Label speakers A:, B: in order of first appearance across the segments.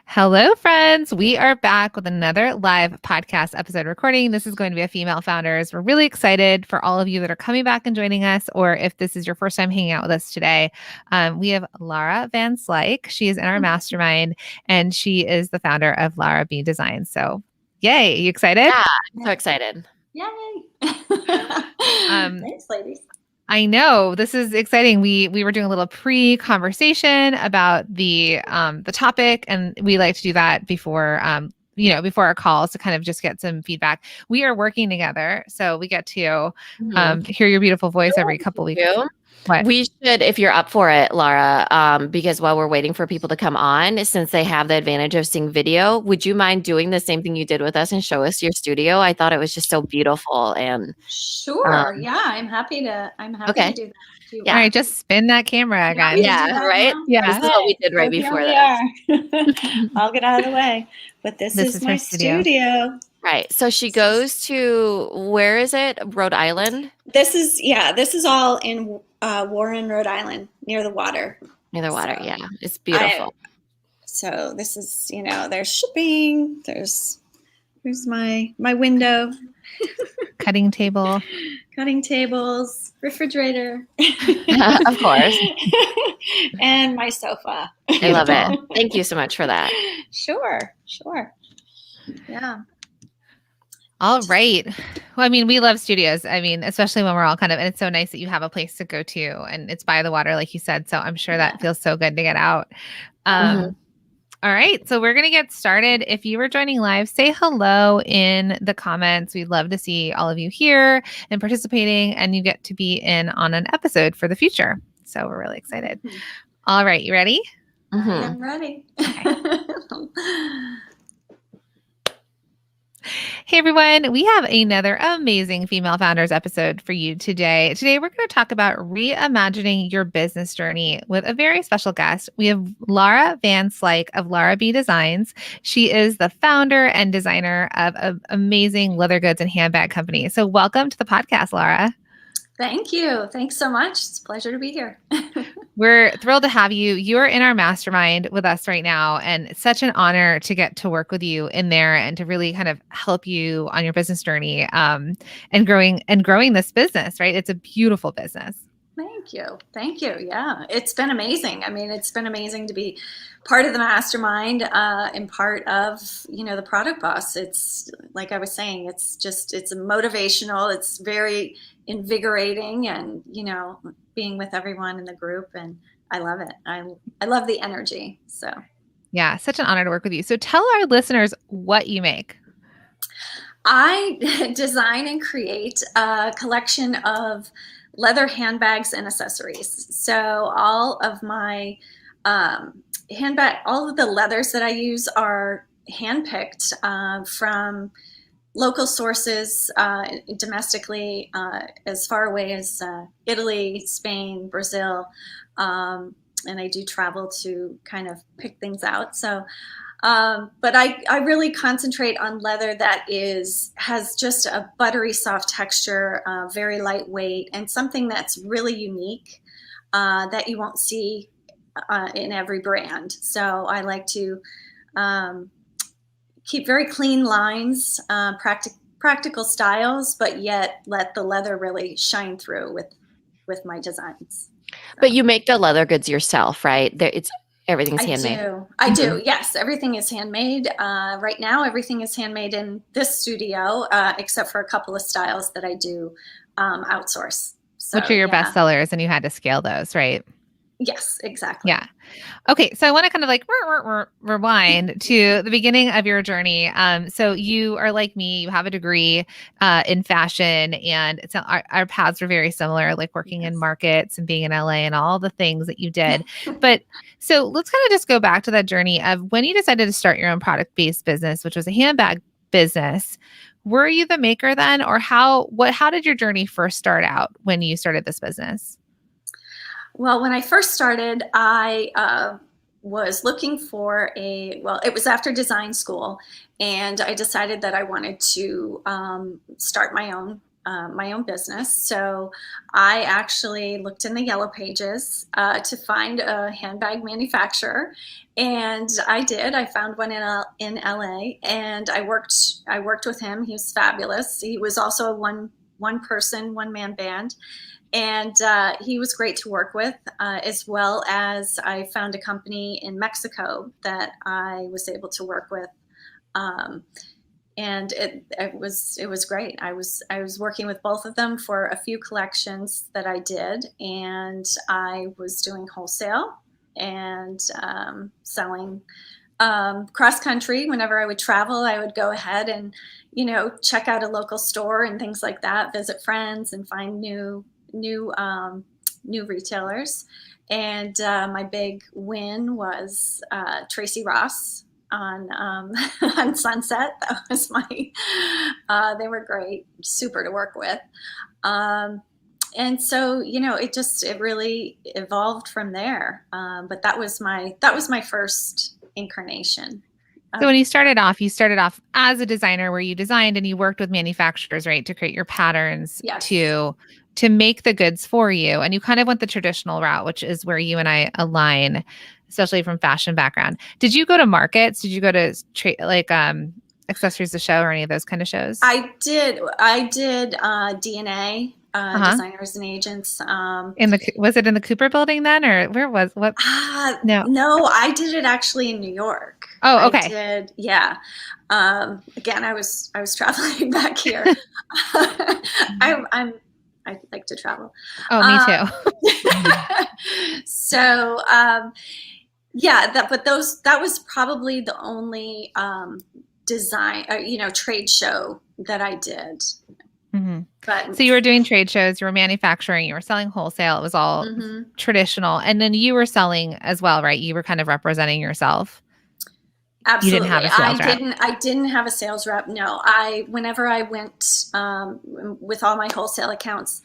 A: Hello, friends. We are back with another live podcast episode recording. This is going to be a female founders. We're really excited for all of you that are coming back and joining us, or if this is your first time hanging out with us today. We have Lara Van Slyke. She is in our mastermind, and she is the founder of Lara B Design. So, yay! You excited?
B: Yeah, I'm so excited.
C: Yay! Thanks, ladies.
A: I know this is exciting. We were doing a little pre-conversation about the topic, and we like to do that before before our calls to kind of just get some feedback. We are working together, so we get to hear your beautiful voice every couple weeks. What?
B: We should, if you're up for it, Lara, because while we're waiting for people to come on, since they have the advantage of seeing video, would you mind doing the same thing you did with us and show us your studio? I thought it was just so beautiful. And
C: sure, yeah, I'm happy to do that.
A: Yeah. All right, just spin that camera again.
B: Yeah, right?
A: Now? Yeah.
B: This is what we did right before
C: this. I'll get out of the way. But this is my studio.
B: Right. So she goes to, where is it? Rhode Island?
C: This is all in Warren, Rhode Island, near the water.
B: Near the water, yeah. It's beautiful.
C: So this is, there's shipping, there's my window.
A: Cutting tables,
C: refrigerator.
B: Of course.
C: And my sofa.
B: I love it. Thank you so much for that.
C: Sure. Yeah.
A: All right. Well, I mean, we love studios. I mean, especially when we're all and it's so nice that you have a place to go to and it's by the water, like you said. So I'm sure that feels so good to get out. All right. So we're going to get started. If you were joining live, say hello in the comments. We'd love to see all of you here and participating, and you get to be in on an episode for the future. So we're really excited. All right. You ready?
C: I'm ready. Okay.
A: Hey everyone, we have another amazing female founders episode for you today. Today we're going to talk about reimagining your business journey with a very special guest. We have Lara Van Slyke of Lara B Designs. She is the founder and designer of an amazing leather goods and handbag company. So welcome to the podcast, Lara.
C: Thank you. Thanks so much. It's a pleasure to be here.
A: We're thrilled to have you. You're in our mastermind with us right now, and it's such an honor to get to work with you in there and to really kind of help you on your business journey and growing this business, right? It's a beautiful business.
C: Thank you. Yeah, it's been amazing. I mean, it's been amazing to be part of the mastermind and part of, the Product Boss. It's like I was saying, it's motivational. It's very invigorating, and, being with everyone in the group, and I love it. I love the energy. So
A: yeah, such an honor to work with you. So tell our listeners what you make.
C: I design and create a collection of leather handbags and accessories. So all of my all of the leathers that I use are handpicked from local sources domestically, as far away as Italy, Spain, Brazil, and I do travel to kind of pick things out. So, but I really concentrate on leather that has just a buttery soft texture, very lightweight, and something that's really unique that you won't see in every brand. So I like to keep very clean lines, practical styles, but yet let the leather really shine through with my designs.
B: But you make the leather goods yourself, right? Everything's handmade.
C: I do. Yes, everything is handmade. Right now, everything is handmade in this studio, except for a couple of styles that I do outsource. So,
A: which are your best sellers, and you had to scale those, right?
C: Yes, exactly.
A: Yeah. Okay. So I want to kind of rewind to the beginning of your journey. So you are like me, you have a degree in fashion, and it's our paths were very similar, like working in markets and being in LA and all the things that you did. But so let's kind of just go back to that journey of when you decided to start your own product-based business, which was a handbag business. Were you the maker then, or how did your journey first start out when you started this business?
C: Well, when I first started, I was looking for it was after design school, and I decided that I wanted to start my own my own business. So I actually looked in the yellow pages to find a handbag manufacturer, and I did. I found one in LA, and I worked with him. He was fabulous. He was also a one person, one man band, and he was great to work with, as well as I found a company in Mexico that I was able to work with. And it was great. I was working with both of them for a few collections that I did, and I was doing wholesale and selling cross country. Whenever I would travel, I would go ahead and check out a local store and things like that, visit friends and find new retailers. And my big win was Tracy Ross on on Sunset. That was my they were great, super to work with. And so it really evolved from there. But that was my first incarnation.
A: So when you started off as a designer where you designed and you worked with manufacturers, right, to create your patterns.
C: Yes.
A: to make the goods for you. And you kind of went the traditional route, which is where you and I align, especially from fashion background. Did you go to markets? Did you go to Accessories to Show or any of those kind of shows?
C: I did DNA, Designers and Agents.
A: Was it in the Cooper building then, or where was what?
C: No, I did it actually in New York.
A: Oh, okay.
C: I did, yeah. Again, I was traveling back here. I like to travel.
A: Oh, me
C: too. So, yeah, that was probably the only design, trade show that I did.
A: Mm-hmm. But so you were doing trade shows, you were manufacturing, you were selling wholesale. It was all traditional, and then you were selling as well, right? You were kind of representing yourself.
C: Absolutely.
A: You didn't have a sales rep.
C: I didn't have a sales rep. No, whenever I went with all my wholesale accounts,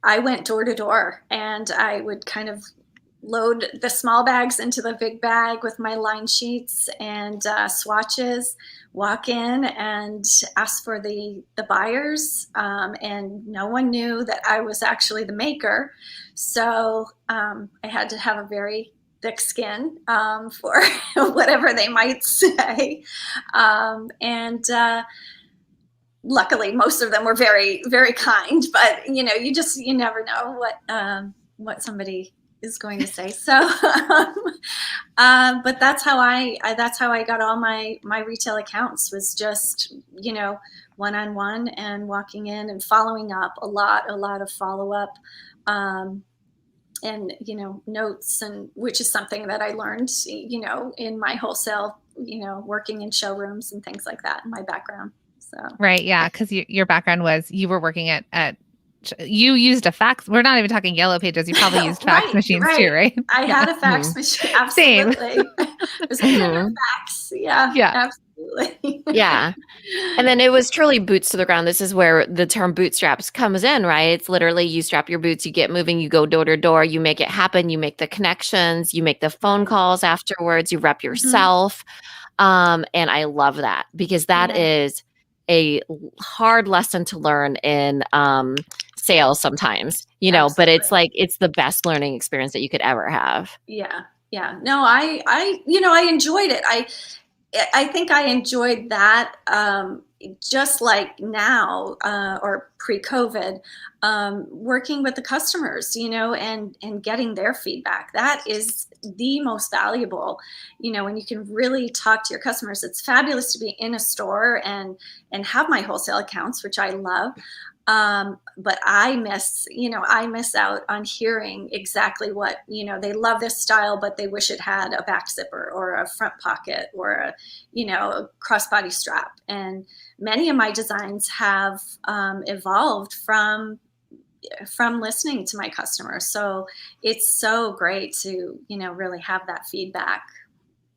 C: I went door to door, and I would kind of load the small bags into the big bag with my line sheets and swatches, walk in and ask for the buyers. And no one knew that I was actually the maker. So I had to have a very thick skin for whatever they might say. And luckily, most of them were very, very kind. But you never know what somebody is going to say. So, but that's how I got all my retail accounts, was just one-on-one and walking in and following up a lot of follow-up. And notes, and which is something that I learned in my wholesale, working in showrooms and things like that in my background. So
A: right, yeah, because your background was you were working at you used a fax. We're not even talking yellow pages. You probably used fax machines too, right?
C: I had a fax machine. Absolutely.
A: Same.
C: It was a fax. Yeah. Absolutely.
B: Yeah. And then it was truly boots to the ground. This is where the term bootstraps comes in, right? It's literally you strap your boots, you get moving, you go door to door, you make it happen, you make the connections, you make the phone calls afterwards, you rep yourself. And I love that, because that is a hard lesson to learn in sales sometimes,
C: Absolutely.
B: But it's like, it's the best learning experience that you could ever have.
C: Yeah. Yeah. No, I enjoyed it. I think I enjoyed that, just like now, or pre-COVID, working with the customers, and getting their feedback. That is the most valuable, when you can really talk to your customers. It's fabulous to be in a store and have my wholesale accounts, which I love. But I miss out on hearing exactly what, they love this style, but they wish it had a back zipper or a front pocket or a crossbody strap. And many of my designs have evolved from listening to my customers. So it's so great to, really have that feedback.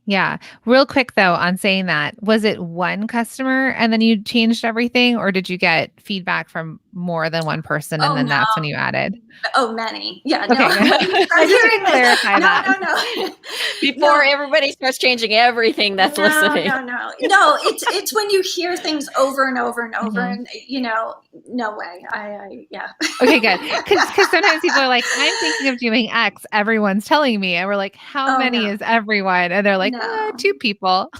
A: Yeah. Real quick though, on saying that, was it one customer and then you changed everything, or did you get feedback from more than one person and
C: Oh
A: then
C: no.
A: that's when you added?
C: Oh, many. Yeah, no.
A: Okay. I just want to clarify that.
C: No.
B: Before everybody starts changing everything that's listening.
C: No, it's when you hear things over and over and over, and no way. Yeah.
A: Okay, good. Because sometimes people are like, I'm thinking of doing X. Everyone's telling me, and we're like, how many is everyone? And they're like,
C: No.
A: 2 people.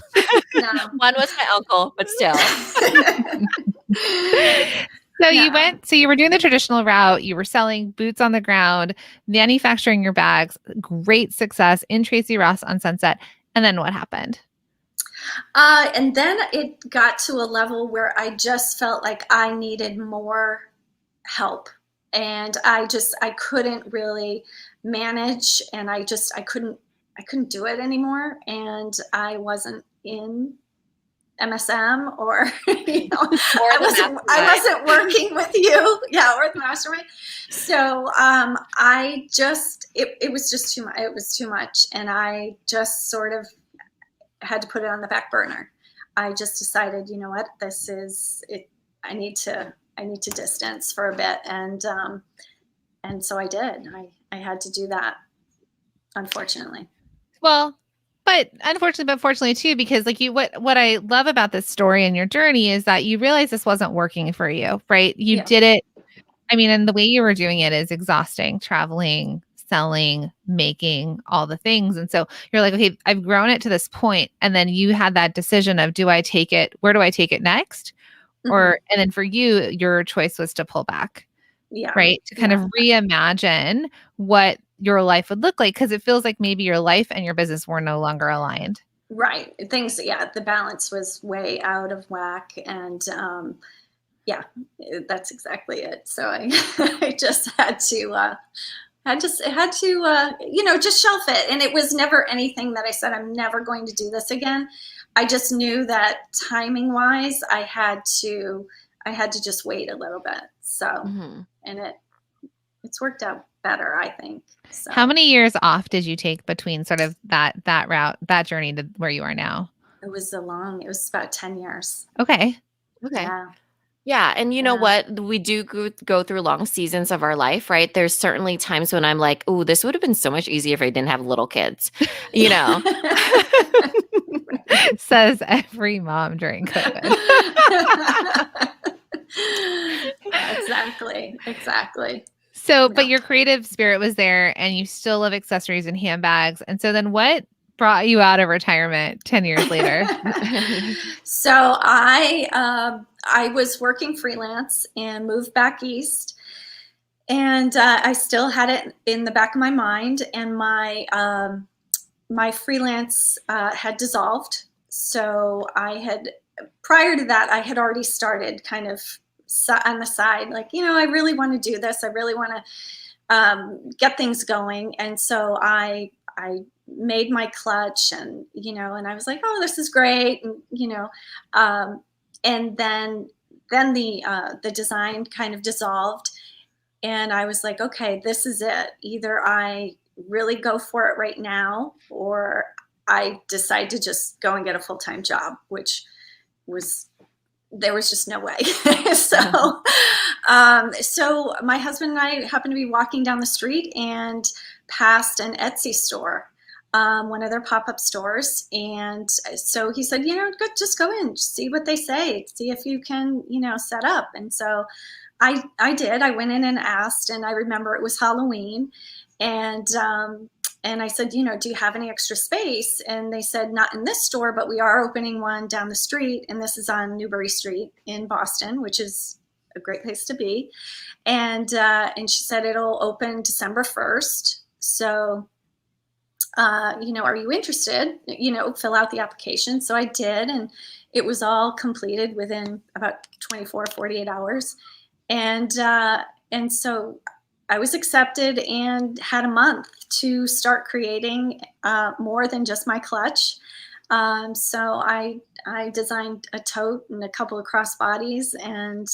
C: No.
B: One was my uncle, but still.
A: So you were doing the traditional route. You were selling boots on the ground, manufacturing your bags, great success in Tracy Ross on Sunset. And then what happened?
C: And then it got to a level where I just felt like I needed more help. And I couldn't really manage, and I couldn't do it anymore. And I wasn't in MSM or I wasn't working with you, or the mastermind. So it was just too much. It was too much, and I just sort of had to put it on the back burner. I just decided, you know what, this is it. I need to distance for a bit, and so I did. I had to do that, unfortunately.
A: Well, but fortunately too, because like what I love about this story and your journey is that you realize this wasn't working for you, right? You did it. I mean, and the way you were doing it is exhausting, traveling, selling, making all the things. And so you're like, okay, I've grown it to this point. And then you had that decision of, do I take it? Where do I take it next? Or, and then for you, your choice was to pull back, right? To kind of reimagine what your life would look like, because it feels like maybe your life and your business were no longer aligned.
C: Right. Things, the balance was way out of whack. And that's exactly it. So I just had to, just shelf it. And it was never anything that I said, I'm never going to do this again. I just knew that timing wise, I had to just wait a little bit. So, and it's worked out better, I think. So.
A: How many years off did you take between sort of that route, that journey to where you are now?
C: It was about 10 years.
A: Okay.
B: Yeah. And you know what? We do go through long seasons of our life, right? There's certainly times when I'm like, oh, this would have been so much easier if I didn't have little kids,
A: Says every mom during COVID.
C: Exactly.
A: So, but your creative spirit was there, and you still love accessories and handbags. And so then what brought you out of retirement 10 years later?
C: So I was working freelance and moved back east, and I still had it in the back of my mind, and my freelance had dissolved. So prior to that, I had already started kind of on the side, like, I really want to do this. I really want to get things going. And so I made my clutch, and, and I was like, oh, this is great. And, and then the design kind of dissolved, and I was like, okay, this is it. Either I really go for it right now, or I decide to just go and get a full-time job, which there was just no way. So my husband and I happened to be walking down the street and passed an Etsy store, one of their pop-up stores. And so he said, just go in, see what they say, see if you can, set up. And so I did. I went in and asked, and I remember it was Halloween. And I said, do you have any extra space? And they said, not in this store, but we are opening one down the street. And this is on Newbury Street in Boston, which is a great place to be. And she said, it'll open December 1st. So, are you interested? Fill out the application. So I did, and it was all completed within about 24, 48 hours. And so I was accepted and had a month to start creating more than just my clutch. So I designed a tote and a couple of crossbodies, and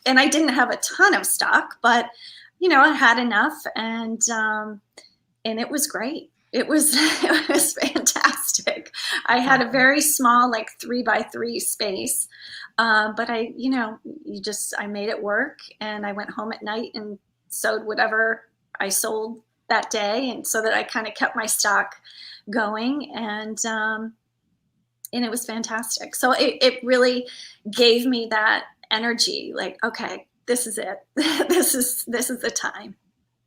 C: I didn't have a ton of stock, but I had enough, and it was great. It was fantastic. I had a very small, like 3x3 space. But I made it work, and I went home at night and sewed whatever I sold that day. And so that I kind of kept my stock going, and it was fantastic. So it really gave me that energy, like, okay, this is it. this is the time.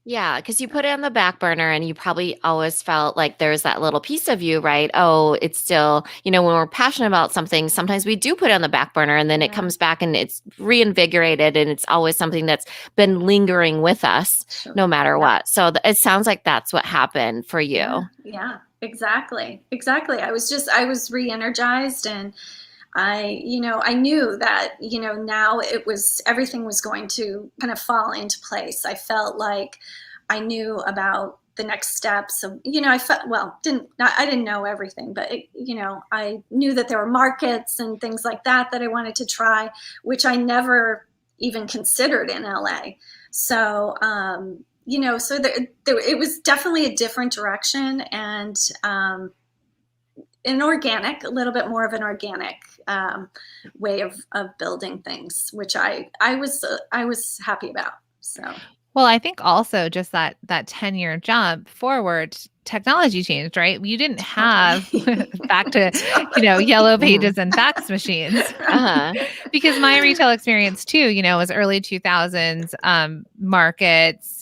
B: Yeah, because you put it on the back burner and you probably always felt like there's that little piece of you, right? Oh, it's still, when we're passionate about something, sometimes we do put it on the back burner and then it comes back and it's reinvigorated, and it's always something that's been lingering with us no matter what. So it sounds like that's what happened for you.
C: Yeah, exactly. I was re-energized, and I knew that, now everything was going to kind of fall into place. I felt like I knew about the next steps of, I didn't know everything, but I knew that there were markets and things like that I wanted to try, which I never even considered in LA. So, so it was definitely a different direction, and a little bit more of an organic way of building things, which I was happy about. So.
A: Well, I think also just that 10-year jump forward, technology changed, right? You didn't have back to, yellow pages and fax machines. Because my retail experience too, was early 2000s, markets,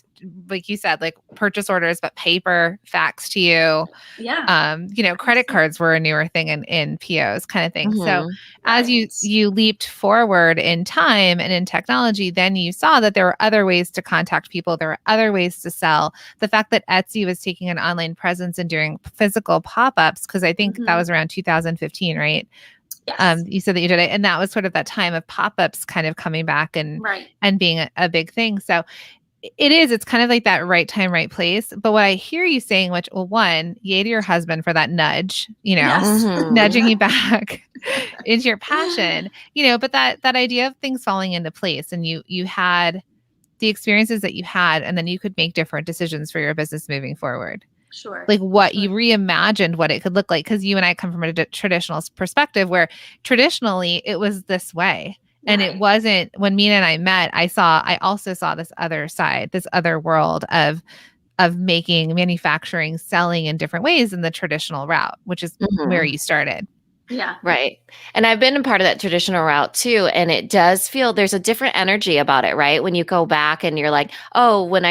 A: like you said, like purchase orders, but paper fax to you.
C: Yeah.
A: Credit cards were a newer thing in POs kind of thing. So as you leaped forward in time and in technology, then you saw that there were other ways to contact people. There were other ways to sell. The fact that Etsy was taking an online presence and doing physical pop-ups, because I think that was around 2015, right?
C: Yes.
A: You said that you did it. And that was sort of that time of pop-ups kind of coming back and being a big thing. So it's kind of like that right time, right place. But what I hear you saying, which, well, one, yay to your husband for that nudge, nudging you back into your passion, but that idea of things falling into place, and you had the experiences that you had, and then you could make different decisions for your business moving forward.
C: Sure.
A: Like you reimagined what it could look like. Because you and I come from a traditional perspective, where traditionally it was this way. And it wasn't, when Mina and I met, I also saw this other side, this other world of making, manufacturing, selling in different ways in the traditional route, which is where you started.
B: Yeah. Right. And I've been a part of that traditional route too. And it does feel there's a different energy about it, right? When you go back and you're like, oh, when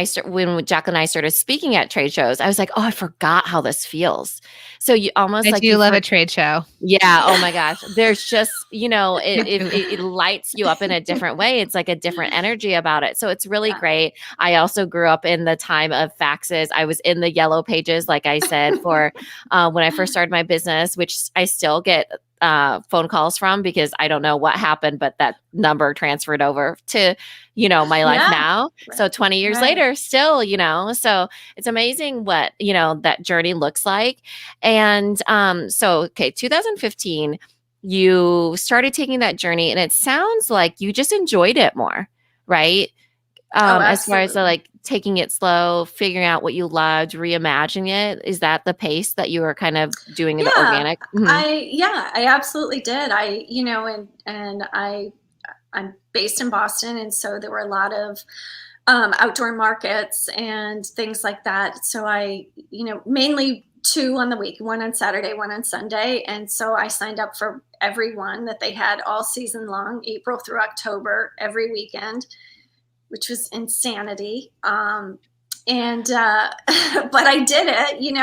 B: Jack and I started speaking at trade shows, I was like, oh, I forgot how this feels. So you almost
A: I do love a trade show.
B: Yeah. Oh my gosh. There's just, it lights you up in a different way. It's like a different energy about it. So it's really great. I also grew up in the time of faxes. I was in the yellow pages, like I said, for when I first started my business, which I still get phone calls from, because I don't know what happened, but that number transferred over to, my life now. So 20 years later, still, so it's amazing what, that journey looks like. And okay, 2015, you started taking that journey, and it sounds like you just enjoyed it more, right? As far as taking it slow, figuring out what you loved, reimagining it. Is that the pace that you were kind of doing in the organic?
C: I absolutely did. I'm based in Boston, and so there were a lot of outdoor markets and things like that. So I, mainly 2 on the week, 1 on Saturday, 1 on Sunday. And so I signed up for every one that they had all season long, April through October, every weekend, which was insanity. But I did it, and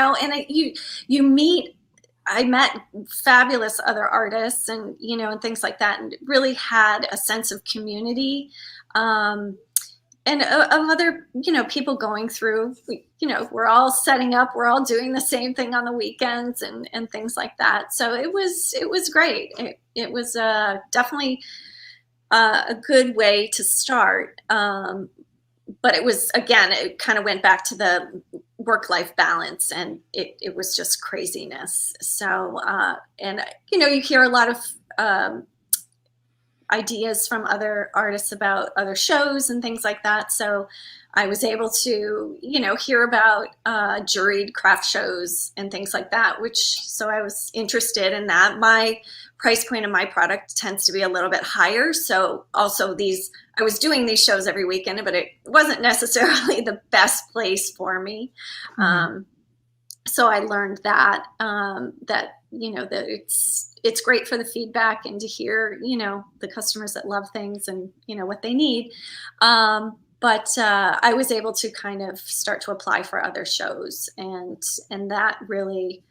C: I met fabulous other artists, and, and things like that, and really had a sense of community, and of other, people going through, we're all setting up, we're all doing the same thing on the weekends and things like that. So it was great. It was definitely a good way to start. But it was, again, it kind of went back to the work-life balance, and it was just craziness. So, and, you hear a lot of ideas from other artists about other shows and things like that. So I was able to, hear about juried craft shows and things like that, so I was interested in that. My price point of my product tends to be a little bit higher. So also I was doing these shows every weekend, but it wasn't necessarily the best place for me. Mm-hmm. So I learned that, that it's great for the feedback and to hear, the customers that love things and, what they need. But I was able to kind of start to apply for other shows, and that really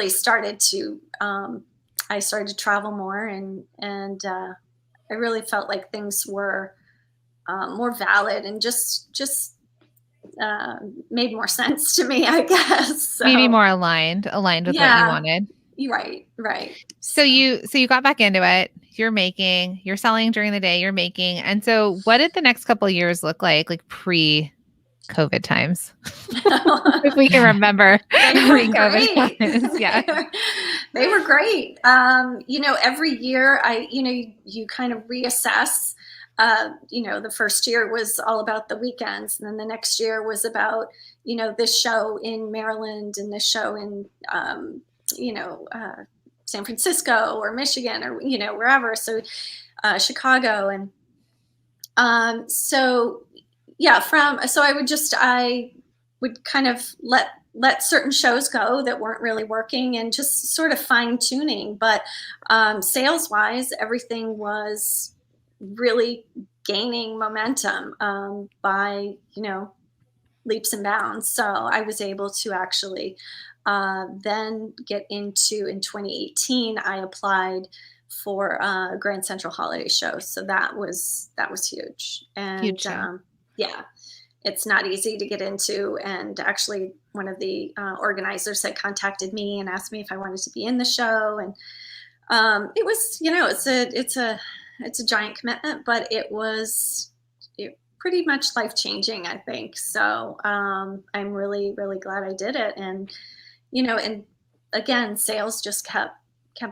C: started to, I started to travel more, and I really felt like things were more valid and just made more sense to me, I guess. So,
A: maybe more aligned with what you wanted.
C: Right.
A: So you got back into it. You're selling during the day, you're making. And so what did the next couple of years look like pre-COVID times? If we can remember pre-COVID times. Yeah.
C: They were great. Every year you kind of reassess. The first year was all about the weekends. And then the next year was about, this show in Maryland and this show in, San Francisco or Michigan or, wherever. So Chicago. And so I would kind of let certain shows go that weren't really working and just sort of fine tuning. But sales wise, everything was really gaining momentum by, leaps and bounds. So I was able to actually then get into, in 2018, I applied for a Grand Central Holiday Show. So that was huge. And
A: huge
C: it's not easy to get into. And actually one of the organizers had contacted me and asked me if I wanted to be in the show. And it was, it's a giant commitment, but it was pretty much life-changing, I think. So I'm really, really glad I did it. And, and again, sales just kept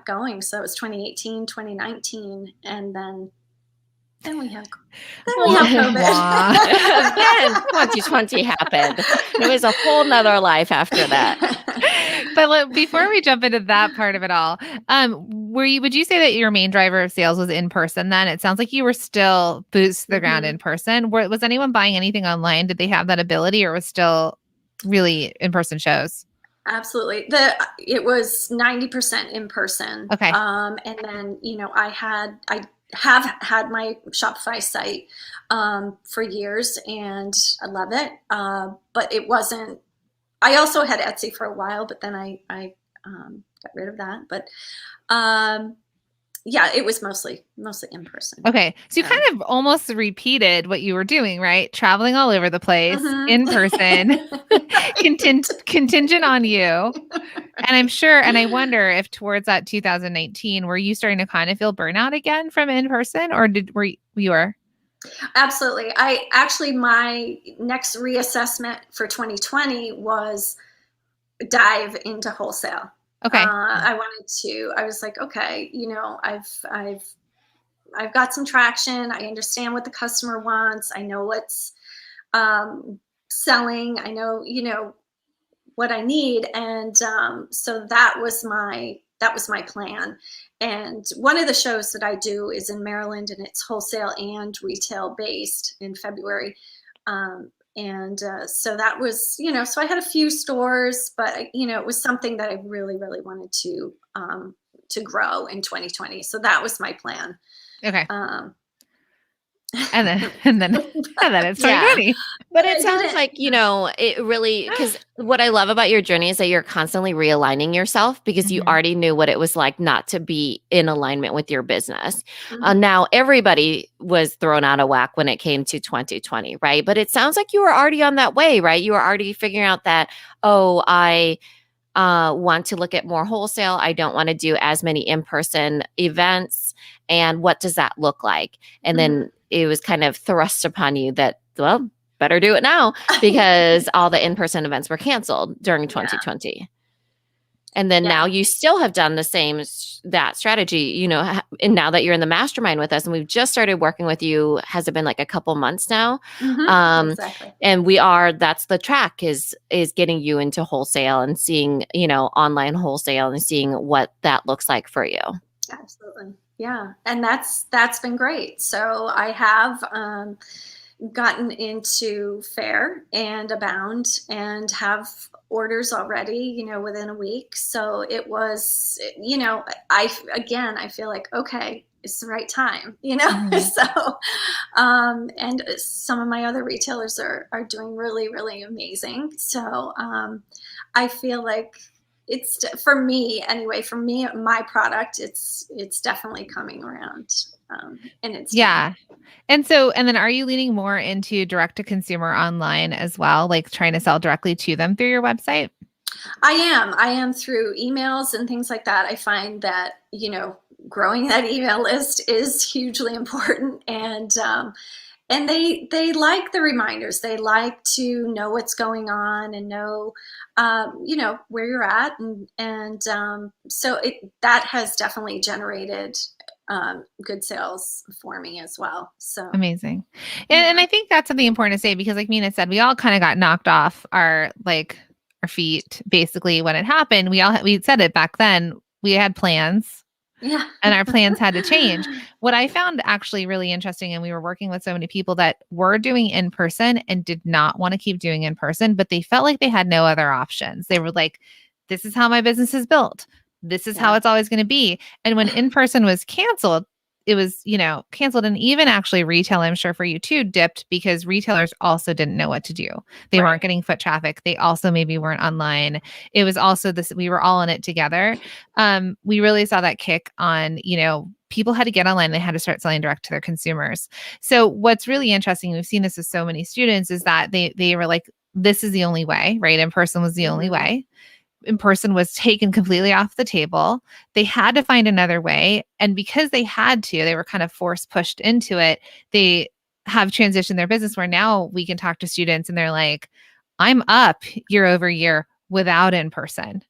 C: going. So it was 2018, 2019, and then we have COVID.
B: Then 2020 happened. It was a whole nother life after that.
A: But before we jump into that part of it all, would you say that your main driver of sales was in person then? It sounds like you were still boots to the ground in person. Was anyone buying anything online? Did they have that ability, or was still really in-person shows?
C: Absolutely. It was 90% in person.
A: Okay.
C: And then, I have had my Shopify site for years, and I love it. But it wasn't. I also had Etsy for a while, but then I got rid of that. But it was mostly in person.
A: Okay, so you kind of almost repeated what you were doing, right? Traveling all over the place, in person, contingent on you. And I'm sure, and I wonder if towards that 2019, were you starting to kind of feel burnout again from in person, or were you?
C: Absolutely. My next reassessment for 2020 was dive into wholesale.
A: Okay.
C: I was like, okay, I've got some traction. I understand what the customer wants. I know what's selling. I know, what I need. And so that was my plan. And one of the shows that I do is in Maryland, and it's wholesale and retail based in February. So that was, so I had a few stores, but it was something that I really, really wanted to grow in 2020. So that was my plan.
A: Okay. And then it's 2020.
B: Yeah. But it sounds like, it really, because what I love about your journey is that you're constantly realigning yourself, because you already knew what it was like not to be in alignment with your business. Now everybody was thrown out of whack when it came to 2020, right? But it sounds like you were already on that way, right? You were already figuring out that, I want to look at more wholesale. I don't want to do as many in-person events. And what does that look like? And then it was kind of thrust upon you that, well, better do it now, because all the in-person events were canceled during 2020. And then
C: Yeah.
B: now you still have done the same, that strategy, you know, and now that you're in the mastermind with us and we've just started working with you, has it been like a couple months now?
C: Exactly.
B: And that's the track is getting you into wholesale and seeing, you know, online wholesale and seeing what that looks like for you.
C: Absolutely. Yeah. And that's been great. So I have gotten into Fair and Abound and have orders already, you know, within a week. So it was, you know, I feel like, okay, it's the right time, you know? So, and some of my other retailers are doing really, really amazing. So I feel like it's, for me anyway, my product, it's definitely coming around. And it's
A: Yeah. And then are you leaning more into direct to consumer online as well, like trying to sell directly to them through your website?
C: I am through emails and things like that. I find that, you know, growing that email list is hugely important. And they like the reminders. They like to know what's going on and know, you know, where you're at. So that has definitely generated good sales for me as well. So
A: Amazing. And I think that's something important to say because like Mina said, we all kind of got knocked off our feet basically when it happened. We said it back then. We had plans.
C: Yeah.
A: And our plans had to change. What I found actually really interesting, and we were working with so many people that were doing in person and did not want to keep doing in person, but they felt like they had no other options. They were like, this is how my business is built. This is how it's always going to be. And when in person was canceled, it was, you know, canceled. And even actually retail, I'm sure for you too, dipped because retailers also didn't know what to do. They weren't getting foot traffic. They also maybe weren't online. It was also this, we were all in it together. We really saw that kick on, you know, people had to get online. They had to start selling direct to their consumers. So what's really interesting, we've seen this with so many students, is that they were like, this is the only way, right? In person was the only way. In person was taken completely off the table. They had to find another way. And because they had to, they were kind of force pushed into it. They have transitioned their business where now we can talk to students and they're like, I'm up year over year without in person.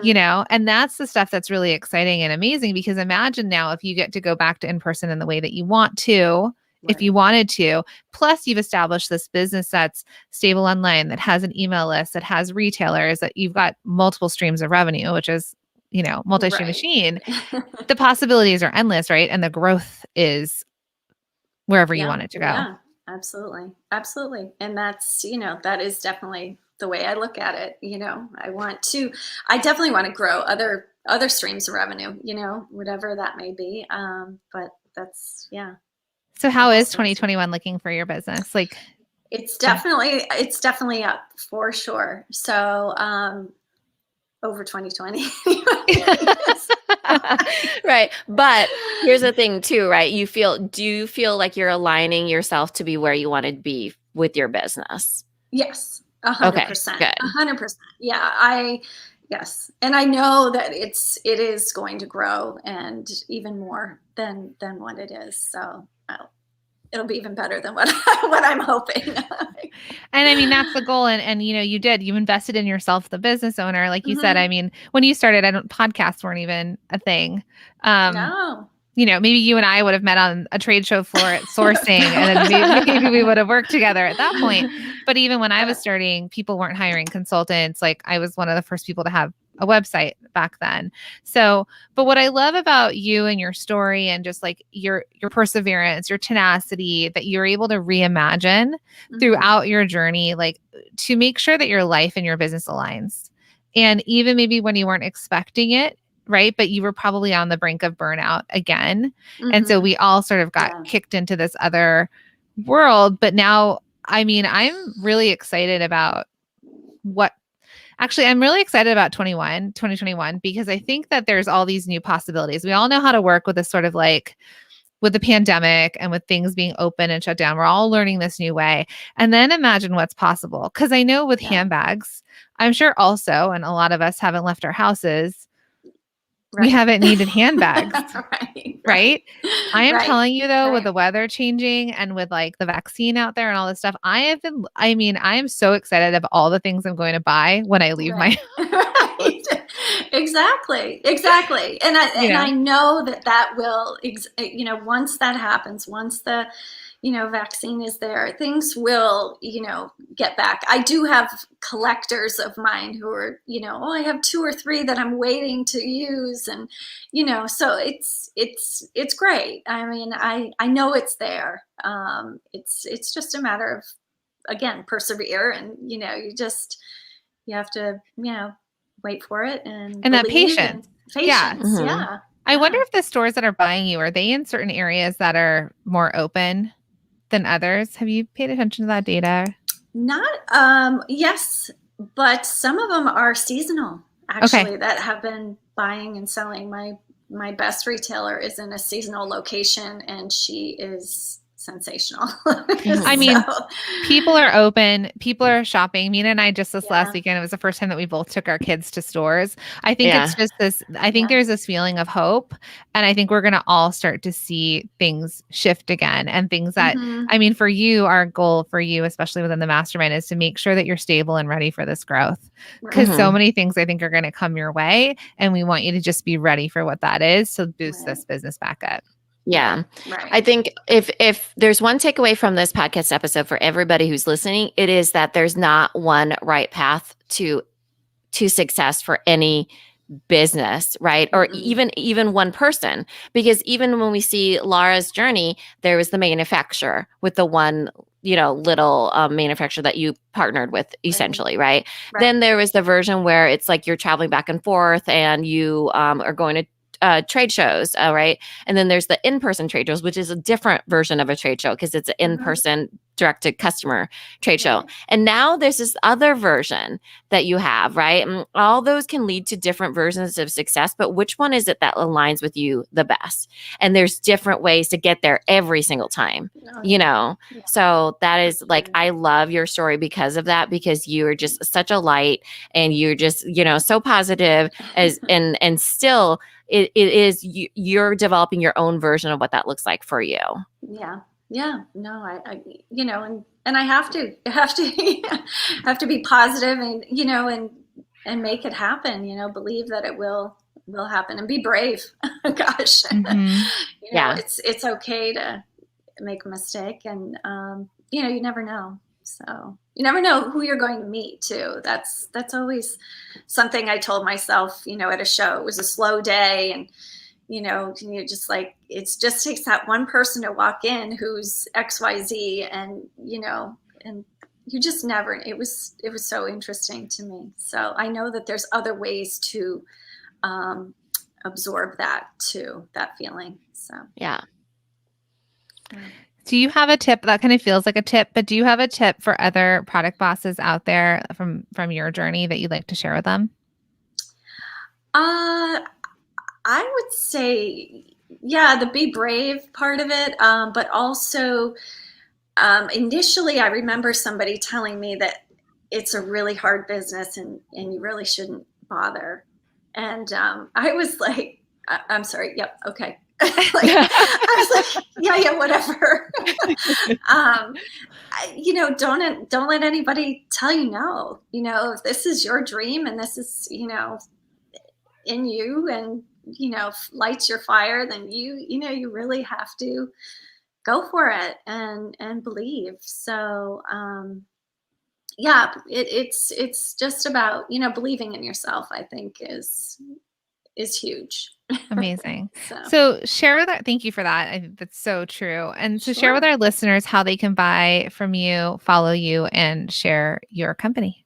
A: You know, and that's the stuff that's really exciting and amazing because imagine now if you get to go back to in person in the way that you want to, if you wanted to, plus you've established this business that's stable online, that has an email list, that has retailers, that you've got multiple streams of revenue, which is, you know, multi-stream machine. The possibilities are endless, right? And the growth is wherever you want it to go.
C: Yeah, absolutely. Absolutely. And that's, you know, that is definitely the way I look at it. You know, I definitely want to grow other streams of revenue, you know, whatever that may be. But that's, yeah.
A: So how is 2021 looking for your business? Like
C: it's definitely up for sure. So, over 2020.
B: Right. But here's the thing too, right? Do you feel like you're aligning yourself to be where you want to be with your business?
C: Yes. 100%.
B: Good.
C: 100%. Yeah. Yes. And I know that it is going to grow and even more than what it is. So it'll be even better than what I'm hoping.
A: And I mean, that's the goal. And, you know, you invested in yourself, the business owner. Like you said, I mean, when you started, podcasts weren't even a thing.
C: No.
A: You know, maybe you and I would have met on a trade show floor at sourcing and then maybe we would have worked together at that point. But even when I was starting, people weren't hiring consultants. Like I was one of the first people to have a website back then. So, but what I love about you and your story and just like your perseverance, your tenacity, that you're able to reimagine throughout your journey, like to make sure that your life and your business aligns. And even maybe when you weren't expecting it, right? But you were probably on the brink of burnout again. And so we all sort of got kicked into this other world. But now, I mean, I'm really excited about I'm really excited about 2021, because I think that there's all these new possibilities. We all know how to work with this sort of like with the pandemic and with things being open and shut down. We're all learning this new way. And then imagine what's possible. Because I know with handbags, I'm sure also, and a lot of us haven't left our houses, we haven't needed handbags, right? I am telling you though, with the weather changing and with like the vaccine out there and all this stuff, I am so excited of all the things I'm going to buy when I leave my house.
C: Exactly. And I know that will, once that happens, once the, vaccine is there, things will, get back. I do have collectors of mine who are, I have 2 or 3 that I'm waiting to use. And, so it's great. I mean, I know it's there. It's just a matter of, again, persevere. And, you have to, wait for it and
A: that
C: believe
A: patience.
C: and
A: Yeah.
C: patience. Yeah.
A: I wonder if the stores that are buying you, are they in certain areas that are more open than others? Have you paid attention to that data?
C: Not, yes, but some of them are seasonal, actually, that have been buying and selling. My best retailer is in a seasonal location, and she is sensational.
A: I mean, people are open, people are shopping. Mina and I just this last weekend, it was the first time that we both took our kids to stores. I think it's just this, I think there's this feeling of hope. And I think we're going to all start to see things shift again, and things that, I mean, for you, our goal for you, especially within the mastermind, is to make sure that you're stable and ready for this growth. Because so many things I think are going to come your way, and we want you to just be ready for what that is to boost this business back up.
B: Yeah.
C: Right.
B: I think if there's one takeaway from this podcast episode for everybody who's listening, it is that there's not one right path to success for any business, right? Or even one person, because even when we see Lara's journey, there was the manufacturer with the one, little manufacturer that you partnered with, essentially, right? Then there was the version where it's like you're traveling back and forth, and you are going to trade shows, right? And then there's the in-person trade shows, which is a different version of a trade show because it's an in-person direct-to-customer trade show. And now there's this other version that you have, right? And all those can lead to different versions of success, but which one is it that aligns with you the best? And there's different ways to get there every single time, So that is like, I love your story because of that, because you're just such a light, and you're just, so positive and still it is you're developing your own version of what that looks like for you.
C: No, I and I have to have to be positive, and and make it happen, believe that it will happen, and be brave. Gosh. It's okay to make a mistake, and you never know. So you never know who you're going to meet too. That's always something I told myself, at a show. It was a slow day, and you just like, it just takes that one person to walk in who's XYZ, and and you just never, it was so interesting to me. So I know that there's other ways to absorb that too, that feeling. So
B: yeah.
A: Do you have a tip that kind of feels like a tip, but do you have a tip for other product bosses out there from your journey that you'd like to share with them?
C: I would say, the be brave part of it. But also, initially I remember somebody telling me that it's a really hard business, and you really shouldn't bother. And I was like, I'm sorry. Yep. Okay. I was like, yeah, whatever. Don't let anybody tell you no. If this is your dream, and this is, in you, and lights your fire, then you really have to go for it and believe. So it's just about believing in yourself, I think is huge.
A: Amazing. So share with our, thank you for that. I think that's so true. And so share with our listeners how they can buy from you, follow you, and share your company.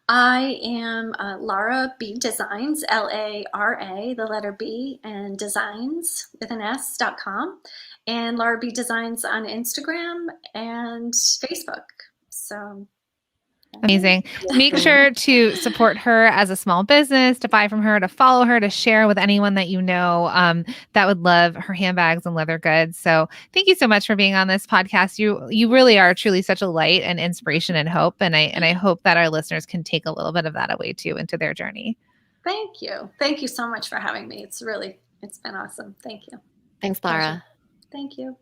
C: I am Lara B Designs, Lara, the letter B, and designs with an S.com, and Lara B Designs on Instagram and Facebook. So
A: amazing. Make sure to support her as a small business, to buy from her, to follow her, to share with anyone that you know that would love her handbags and leather goods. So thank you so much for being on this podcast. You really are truly such a light and inspiration and hope. And I hope that our listeners can take a little bit of that away too into their journey.
C: Thank you. Thank you so much for having me. It's been awesome. Thank you.
B: Thanks, Lara.
C: Thank you.